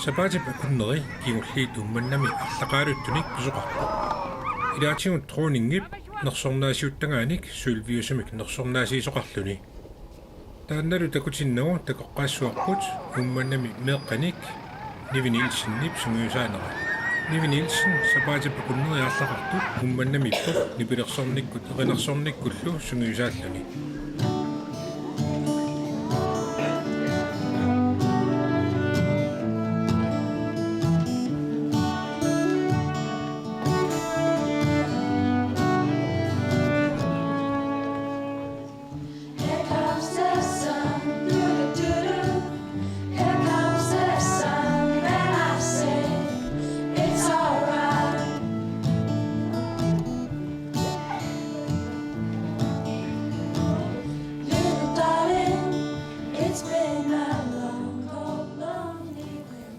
Sabaatipa kunneri kingulliit ummannami arlaqaaluuttunik pisuqarpu. Ilaatigut truuningip nersornaasiuttangaanik suilviusamik nersornaasiisoqarluni. Taannalu takutinnagu takoqqaassuarput ummannami meeqqanik Nunatsinnit sunguusaanera. Nunatsinnit sabaatipa kunneri arlaqartut ummannamippu nipilersornikkut eqinarsornikkullu sunguusaalluni.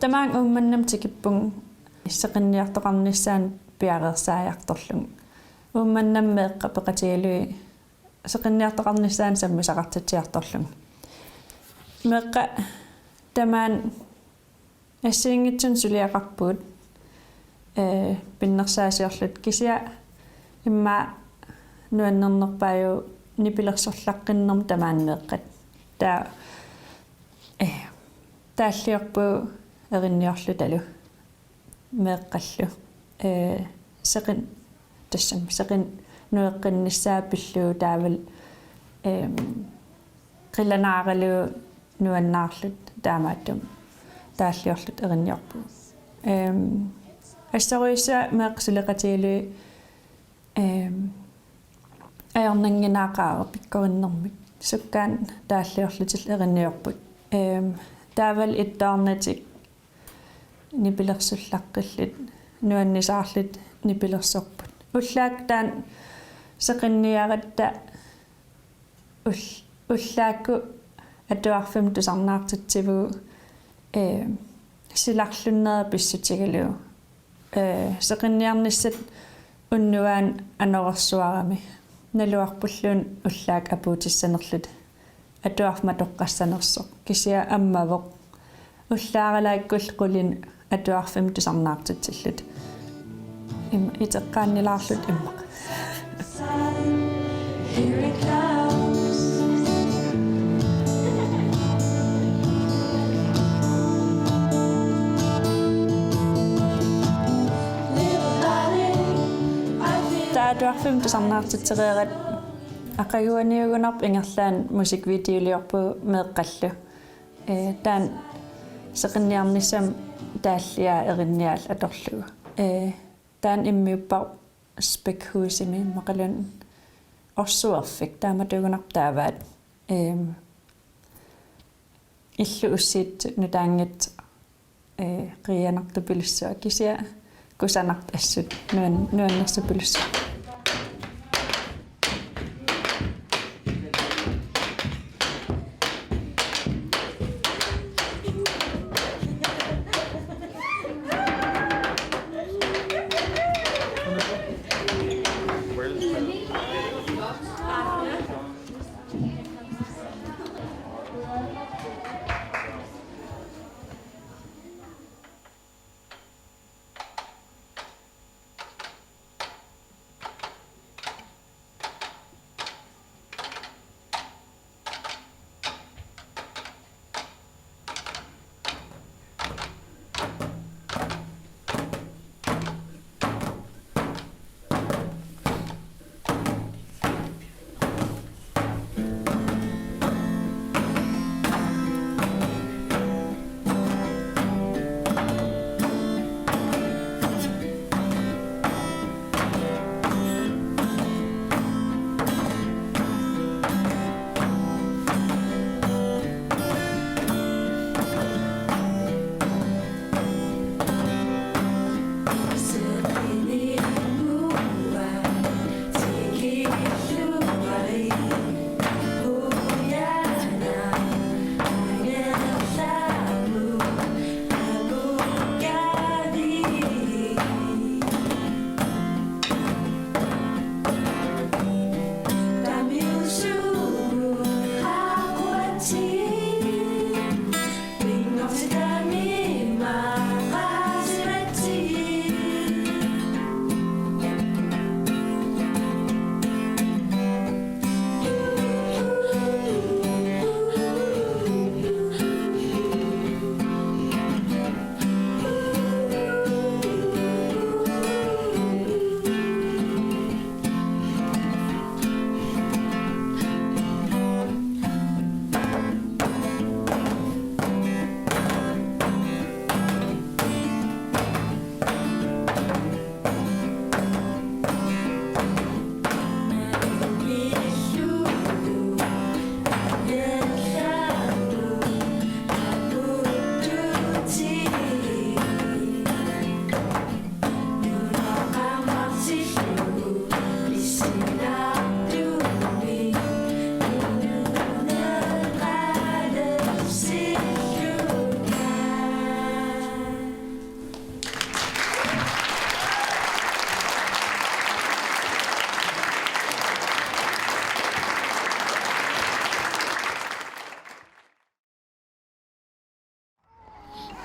Tamang ummannam tikippung seqinniartoqarnissaan piarersaajartorlung ummannam meeqqa peqatigalui seqinniartoqarnissaan sammisaqartatiartorlung meeqqa tamaan ассиингитсун сулиақарпуут пиннерсаасиорлут кися имма нуаннернерпааю нипилерсорлаққиннерм тамааннеэққат таа тааллиорпу эринниорлу талу меэққаллу сеқин тассам сеқин нуэққиннссаапиллуу таавал қиланааралу нуаннаарлут таамааттум тааллиорлут эринниорпу ассаруиса меэқсулеқатигалуи аернангинаақаава пиккориннэрмик суккаан тааллиорлутил эринниорпут таавал иттаарнатик нипилерсуллаққиллит нуаннисаарлит нипилерсорпут уллаак таан сеқинниаратта уллаакку атуарфим тусарнаартитсиву силарлуннера писсутигалуу сеқинниарниссат уннуаан анорерсуарами налуарпуллуун уллаак апуутиссанерлут атуарфма тоққассанерсоқ кисиа аммавоқ уллааралааккул қулин атуарфим тусарнаартитсиллут им итеққааннилаарлут иммақ таатуарфим тусарнаартитсериерат ақагуаниугунарп ингерлаан мусиквидеолиорпу меэққаллу таан сеқинниарнissam тааллиа эринниаал аторлугу таан иммиуппар спекхуусими мақалун орсуерфик тааматугунарп тааваат иллу уссиит нутаангит рианартупилуссуа кисиа кусанарт ассут нуаннерсупилуссуа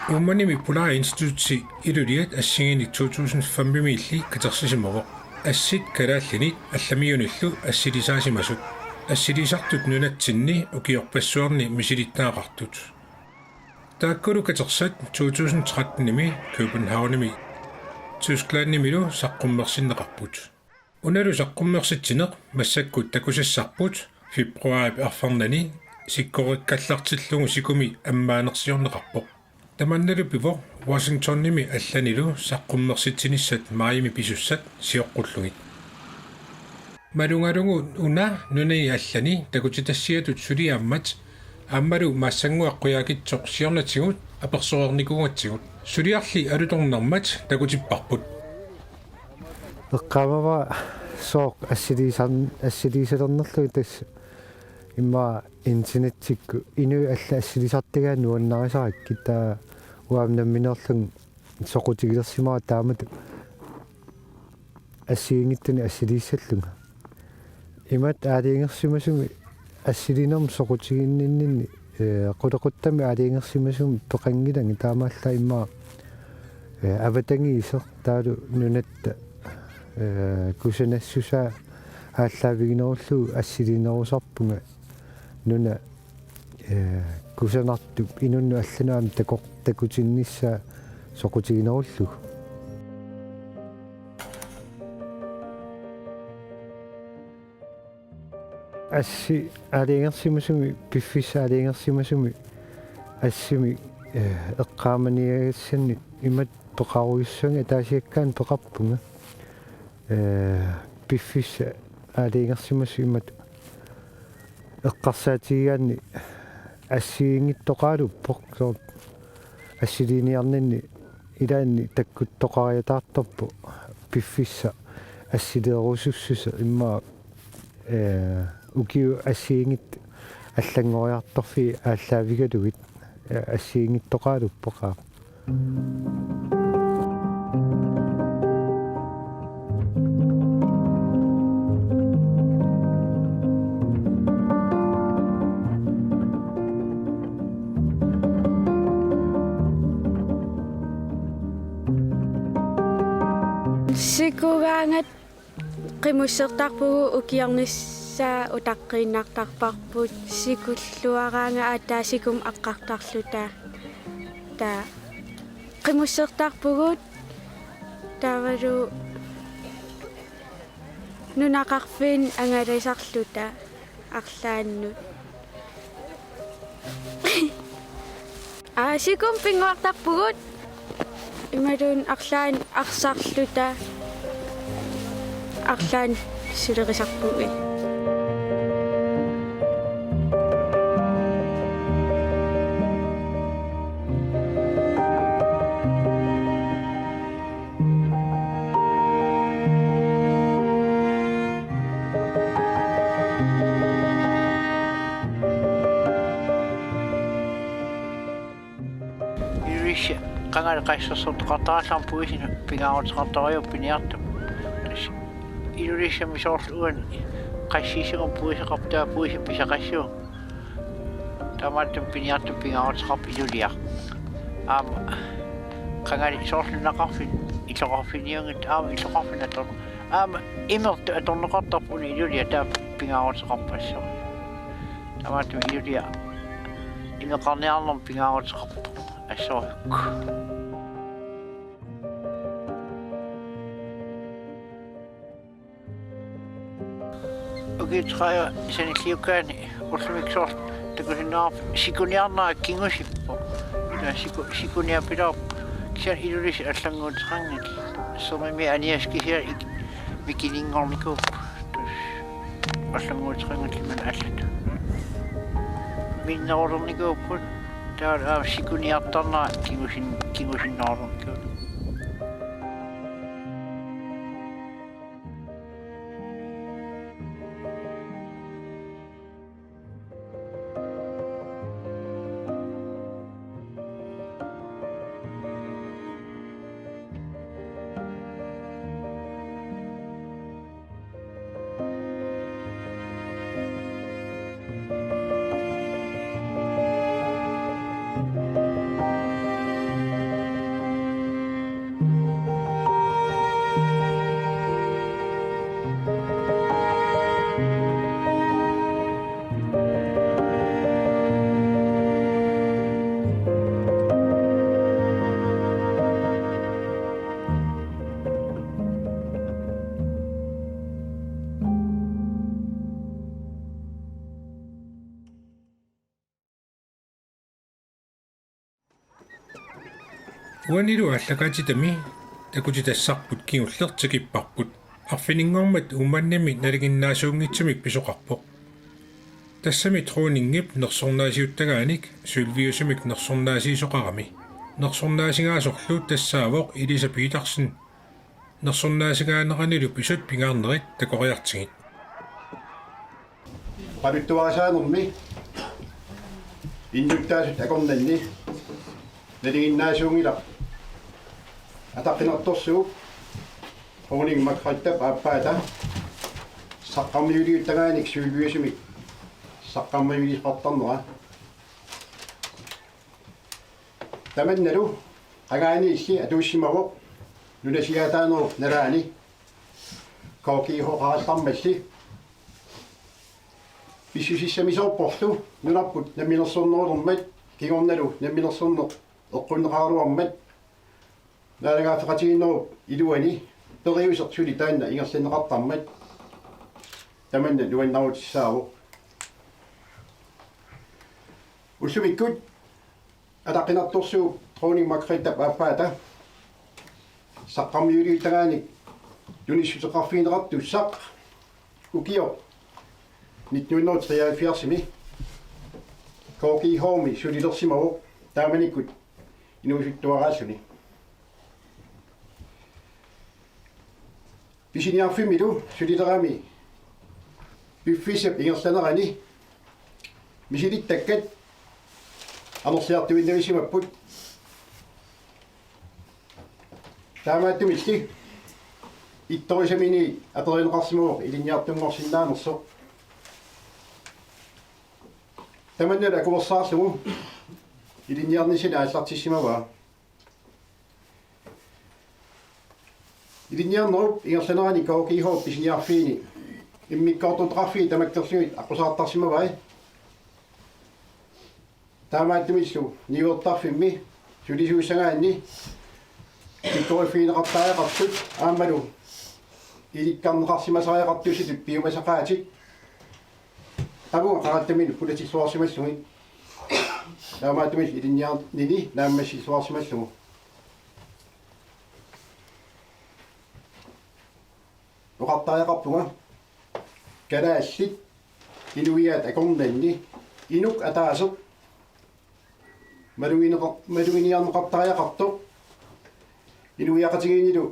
Ummanimi Polar Institute iluliat assingini 2005 katersisimavo assit Kalaallit allamiyunillu assilisaasimasut assilisartut Nunatsinnit ukiorpassuarni misilittaaqartut taakkulu katersat 2013-nimi Københavnimi Tysklandnimilu saqqummersinneqarput unalu saqqummersittineq massakkut takusassarput februari arfarnani sikkorikkallartillugu sikumi ammaanersiorneqarpoq tamannalu pivo Washingtonnimi allanilu saqqummersittinissat Miami pisussat siоққуллугит малунгалугу уна нунай аллани такутитассиатут сулиааммат аммалу массангуаққуяакитсоқ сиорнатигут аперсоорникугатсигут сулиарли алуторнармат такутиппарпут эққамава сооқ ассилисалернерлуги тасса имма интернеттикку инуи алла ассилисартигаа нуаннарисаракки таа уамнамминерлун соқутигилерсимаа таамату ассиингиттуни ассилииссаллунга имат аалиингерсимасуми ассилинерм соқутигиннинни қулеқуттами аалиингерсимасуми тоқангиланги таамаалла имма аватангиисер таалу нунатта кусанассуса ааллаавигинеруллу ассилинерусарпунга нуна кусанарту инунну алланаам такутиннисса соқутигинеруллу асси аалингерсимасуми пиффисса аалингерсимасуми ассими эққааманиагассанни имат тоқаруиссанга таасиаккаан тоқарпунга пиффисса аалингерсимасу имат эққарсаатигаанни ассиингиттоқаалуппоқ соо ассилиниарнинни илаанни таккуттоқариатаарторпу пиффисса ассилеерусуссуса имма укиу ассиингит аллангориарторфи ааллаавигалугит ассиингиттоқаалуппоқаа Sikugaangat qimussertarpugu ukiarnissaa utaqqinnaartarparput sikulluaraanga aataasikum aqqartarluta taa qimussertarpugut taavalu nunaqarfin angalaisarluta arlaannut sikum pinguartarpugut imalun arlaan arsarluta arlaan sulerisarpugi kangal qaissarsortoqartaraallaarum puisina pingaarutiqartoriuppiniartum ilulisami soorluan qassiisiqum puiseqartaa puisi pisaqassuu tamattum piniartum pingaarutiqarp iluliaq aama kangali soorlunaqarfin iloqarfiniungit aama iloqarfin atorn aama imertu atorneqartarpuni ilulia taa pingaarutiqarpassuu tamattum ilulia imeqarniarnerm pingaarutiqarp assooruk ukitqaja sanilliukaani ullumiksor takusinnaarp sikuniarnaa kingusippo ila sikuniapilaarp kisan ilulis allanguutiqangit somimi aniaskisia mikilinngornikuup allanguutiqangit liman allat minnaornikuupput taa sikuniartarnaa kingusinnaarnikuut Uanilu allakatitami takutitassarput kingullertikipparput arfininngormat umannami naliginnaasuungitsumik pisoqarpoq tassami trooningip nersornaasiuttagaanik sulviusumik nersornaasiisoqarami nersornaasingaasorlu tassaavoq Elisa Petersen nersornaasigaanерanilu pisut pingaarnerit takoriartigit Paruttuaasaanermi innuttaasut akornanni naliginnaasuungila атаққинартторсугуп орнинг макраттап ааппаата саққармиулиуттагааник суулвиусумик саққармиулисқартарнера таманналу қагаани илли атууссимавоқ нунасигаатаанеру налаани коокиихоқараллармалли писсусиссамисоорпорлу нунарпут намминерсорнерулермат кигорналу намминерсорнеқ эққуннеқаруармат наалагаатеқатигиннеру илуани периусертули таанна ингерлинеқартармат таманна нуаннарутиссааву усумиккут атаққинарторсуу троонинг макриттап ааппаата саққармиулиуттагааник юниссутеқарфиинеқартуссақ укио 1973 коокиихооми сулилерсимаву тааманиккут инуусуттуарааллуни Pisiniarfimmilu suliterami biffisap ingerlanerani misilittakkat anersiartuinnavissimapput taamaattumilli ittorisamini aterineqarsimuuq ilinniartungorsinnaanersoq tamannala akuversaarlugu ilinniarnisina аллартиссимаваа Ilinniarnerup ingerlanerani kookihoo pisiniarfiini immikkoortutraffi tamakkerluit aqusaartarsimavai taamaattumillu niuertarfimmi sulisuussagaanni ikkorifiineqartaajaqartut aammalu ilikkarneqarsimasariaqartusitut piumasaqaatik avunga qarattamin pulatilluarsimallugi taamaattumil ilinniarnini naammassilluarsimallugu Oqartaajaqarpunga kalaallit inuiaat akornanni inuk ataaseq maluiniarneqartaajaqartoq inuiaqatigiinilu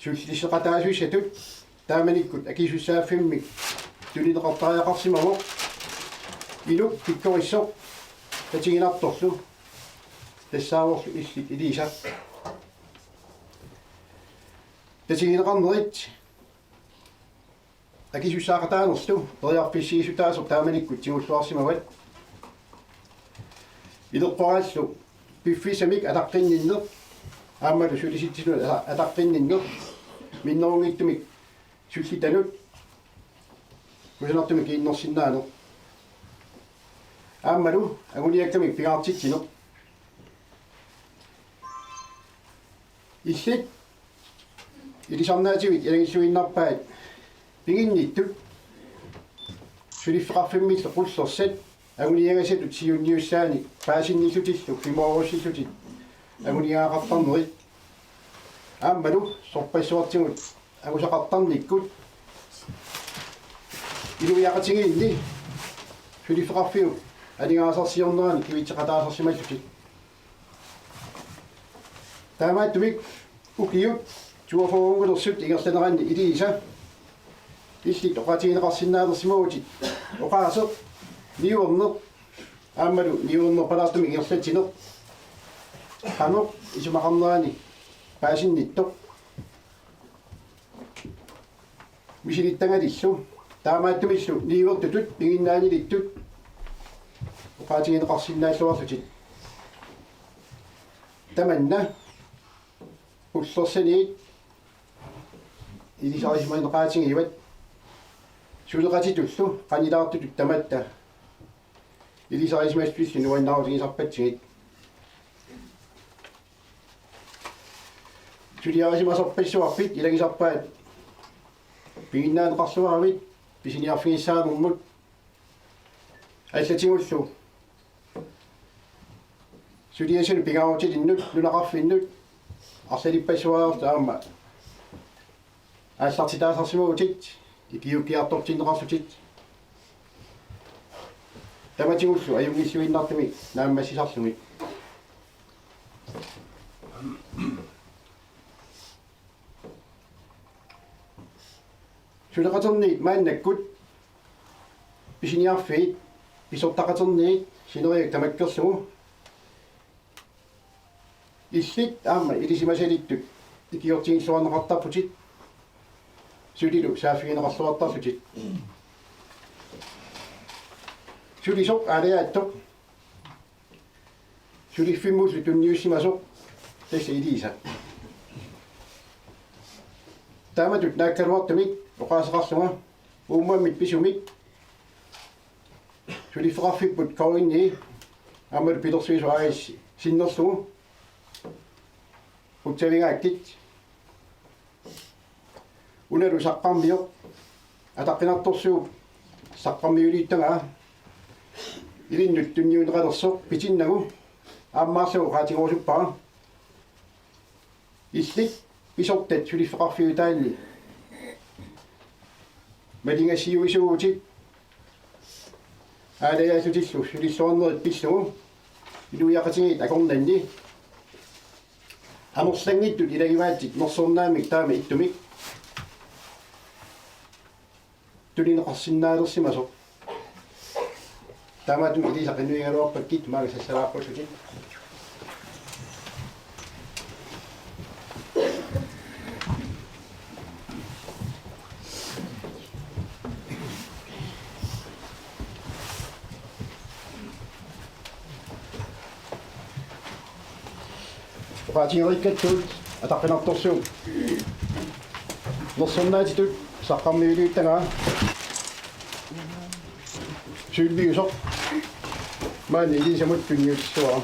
sullisseqataasuissatut taamanikkut akisussaaffimik tulineqartaajaqarsimamoq inuk pikkorissoq tatiginartorlu tassaavorlu illit Elisa tatigineqarnerit акисусаақатаанерсу периарписсигисутаасоқ тааманиккут тигуллуарсимават илеққорааллу пиффисамик атаққинниннер ааммалу сулиситсину атаққинниннер миннерунгиттумик суллитанут кусанартумик иннерсиннаанер ааммалу агуниактамик пигаартитсинер иллит илисарнаативик илагиллуиннарпаат Pinginnittut sulifferarfimmill qullersat aguniagasatut siunniussaani paasinnissutillu fimoorussillutit aguniaaqartarnerit aammalu sorpassuartigut agusaqartarnikkut iluiaqatigiinni sulifferarfiu alingaasarsiornerani kivitseqataasarsimallutit taamaattumik ukiut tuafoorungulersut ingerlaneranni Elisa illit oqatigineqarsinnaanersimagutit oqaaseq niuerneq aammalu niuernerpalaartumi ingerlatsineq qanoq isumaqarnerani paasinnittoq misilittangalillu taamaattumillu niuertutut pinginnaanilittut oqatigineqarsinnaalluarlutit tamanna ullersaniit ilisarisimaineqaatigivat suleqatitullu qanilaartutut tamatta ilisarisimaaspillu nuannarutigisarpatsigit suliarisimasorpassuarpit ilagisarpaat pinginnaaneqarluaravit pisiniarfigissaanermut allatigullu Syliasin pingautinnut nunaqarfinnut arsalippaisuaarta aamma ааллартитаасарсимагутит икиукиартортиннеқарсутит таматигуллу аюнгиссуиннартами нааммассисарлуми сулеқатерни мааннаккут писиниарфиит писортақатерниит синериак тамаккерлугу иллит аама илисимасалиттут икиортигиллуарнеқартарпутит сулилу саафигинеқарлуартарлутит сулисоқ алиааттоқ сулиффиммуллу тунниуссимасоқ тасса илиса тааматут нааккалуартумик оқаасеқарлуга ууммаммит писумик сулиффеқарфиппут кауинни аамал пилерсуису аис синнерлугу уттавигааккит унеру саққармиоқ атаққинарторсуу саққармиулииттага илиннут тунниунеқалерсоқ питиннагу ааммаарлугу qaatigooruppaga иллит писортат сулиффеқарфиутаалли малингасиуисууутик аалаяасутиллу сулиллуарнерит пиллугу илуяқатигит акорнанни амерлангиттут илагиваатик норсорнаамик таама иттумик тулинеқарсиннаалерсимасоқ таамаатум илисақиннуигалуарпаккит маагасассалааппусутит qaatigerikkattut ataqinartorsuum nорсорнаатитут саққармиулиуттага суулбиусоқ маани илисамут тунниуссуара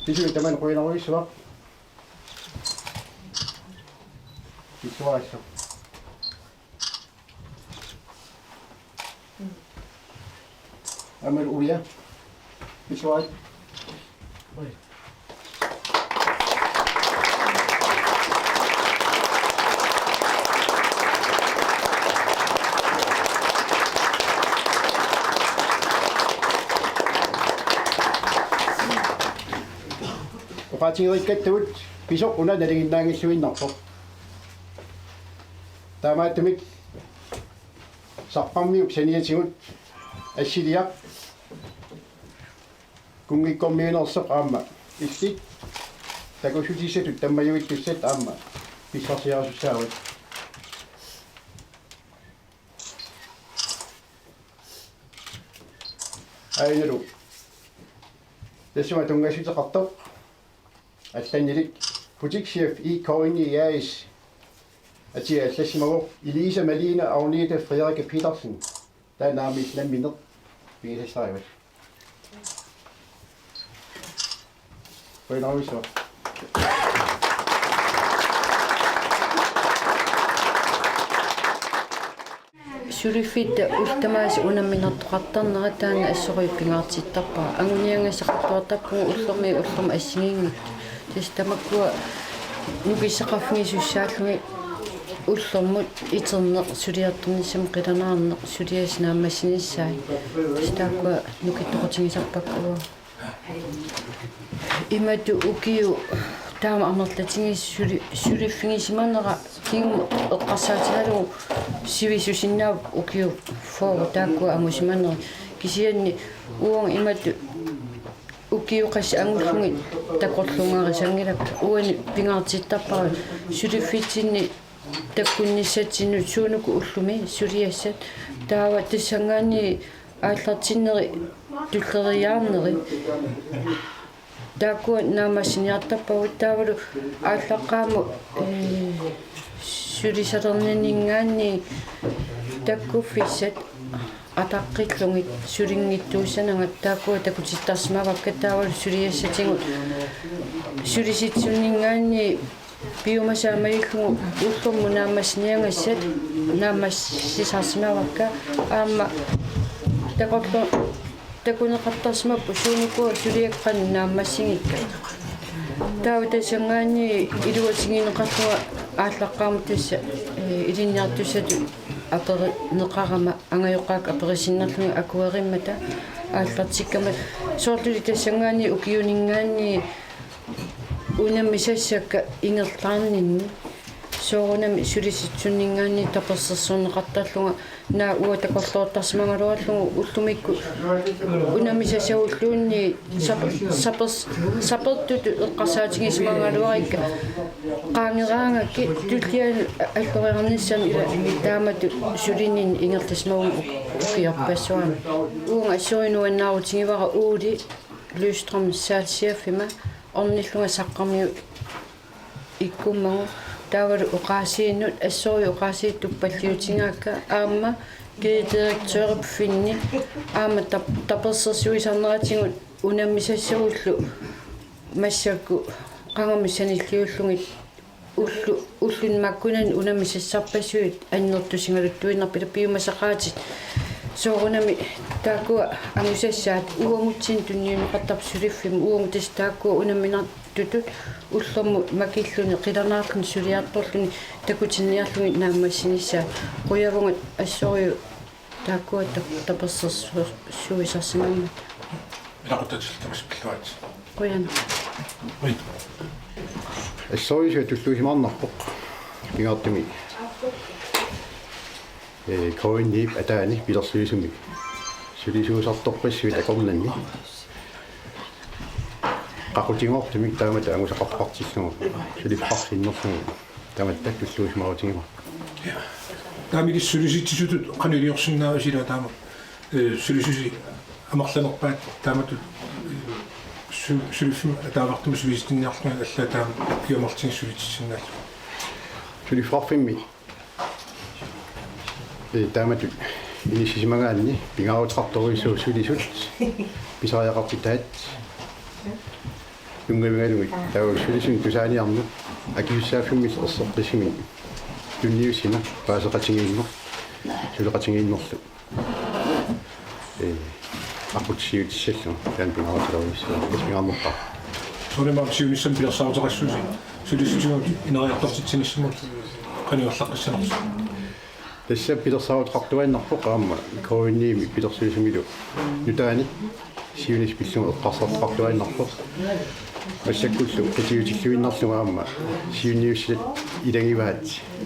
Tisu tämän kuinaruissua. Tisuaissa. Amel ulia. Tisuai. Oi. qaatigerikkattut pisoq una nalinginnaangissuinnarpoq taamaattumik saqqarmiuk saniatigut assiliaq kungikkormiunersoq aamma illit takusutisatut tammayuittussat aamma pissarsiarasussaavat ainalu tassuma tungasiteqartoq алланилик бутикшеф и коини яис атиа аллассимагоқ Илиса Малина Агнита Фредерик Петерсен таа наами исламминер пигисариват поинависо сулиффит ултамаас унамминертоқартарнера таана ассориуппингаартиттарпаа ангуниангасақартуартаппугу уллерми ассигингит тестамаккуа нукиссақарфигисуссааллуги уллермут итернеқ сулиарторниссам қиланаарнеқ сулиаснааммассиниссаа тестааккуа нукиттоқутигисарпаккуа имату укиу таама амерлатингис сулиффигисиманера кингу эққарсаатигалу сивисусиннаав укиу фоо тааккуа амусиманера кисианни уон имату укиуқас ангуллуги такорлунгарисангилак уани пингаартиттарпара сулиффитсинни таккунниссатсину суунуку уллуми сулиассат таава тассангаани ааллартиннери туллериаарнери тааккуа наамассиниартарпагут таавалу ааллаққааму сулисалернинингаанни таккуффиссат атаққиллугит сулингиттуусанага таакуа такутиттарсимавакка таавал сулиассатигут сулиситсуннингаани биомасаамаиллугу уллумму нааммасниангассат нааммассисарсимавакка аама такорлу такунеқартарсимаппу сууникуа сулиаққан нааммассигикка таавтасангаани илуатсигинеқарлуга ааллаққарму тасса илинниартуссату апери неқарама ангайоққаак аперисиннерлуги акуериммата ааллартиккама соорлули тассангаани укиунингаани унаммисассакка ингерлаарнинни соорунами сулиситсуннингаани таперсерсуунеқарталлуга наа уа такорлоортарсимангалуарлугу уллумикку унаммисасауллуунни сапертуту эққарсаатигисмангалуарикка qaangeraangakki tullian аллориарнissan таамату сулинин ингерлисмагум укиарпассуама уунга ассоринуаннаарутигивара уули Løstrøm саатсиаффима орниллунга саққармиу иккуммагу таавалу уқаасииннут ассори уқаасииттуппаллиутингаакка аама геидиректøörпфинни аама таперсерсуисарнератингут унаммисассагуллу массакку qangamissaniilliulлугит уллун маккунан унаммисассарпассуит аннертусингалуттуиннарпила пиумасақаатит соорунами таакуа ангусассаат уамутсин тунниунеқартарп сулиффим уамутас таакуа унамминартутут уллэрму макиллуни қиларнаарлун сулиарторлуни такутинниарлуги нааммассинissaа қуявунгат ассориу таакуа таперсерсуисарсимаммат илақутатсилтамас пиллуат қуяна ой ассорисуа туллуисимарнарпоқ пигаартуми коиннип атаани пилерсуисуми сулисуусарторпассуит акорнанни qaqutiнгортумик таамата ангусақарпартиллугу сулиппарсиннерлугу тааматтак туллуисмаутингима таамигис сулиситсисутут qanulиорсиннаависила таама сулисуси амерланерпаат таамату сулиффим таавартум сулиситинниарлуга алла таама киомартин сулитсиннааллу сулиффарфимми таамату инисисимагаанни пингаарутеқарторуиссуу сулисут писариақартитаат юнгавигалуги таа сулисун тусааниарнут акиуссааффиммис ерсертисими тунниуссина паасеқатингииннер сулеқатингииннерлу апутсиутиссаллу таан пингаарутеқаруиссуу писмиарнерпаа сулимаартиунissam пилерсаутеқассуси сулисутигут инериартортитсиниссамут qanuarlaqqissanersu тасса пилерсаутеқартуаннарпоқ аама коинниими пилерсуисумилу нутаани сиунис пиллугу эққарсартеқартуаннарпоқ ассаккуллу qitiutillуиннарлуга аама сиунниуссилат илагиваат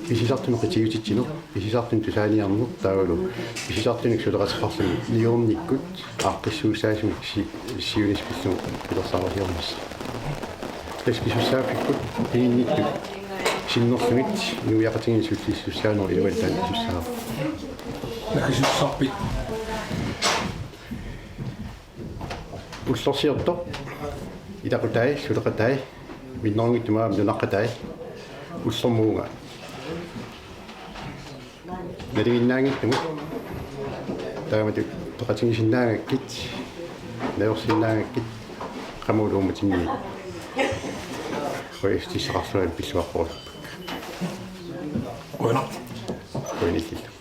писисартуну qitiutitsinер писисартун тусааниарнер таавалу писисартуник сулеқасеқарлуги ниорниккут ааққиссуусаасумик сиунис пиллугу пилерсаавасиормас таскисуссаафиккут пииннитту синнерлугит нуяқатингин суллиссуссаанер илуалтаан суссаа накисуссарпит уллорсиорто илақутай сулеқатай миннорнгиттумаа нунаққатай уллормуунга налигиннаангиттуму таамату тоқатингисиннаангаккит наерсиннаангаккит qamuluumutинни хоистисақарлуан пиллуаққору Bueno. Koinitilla.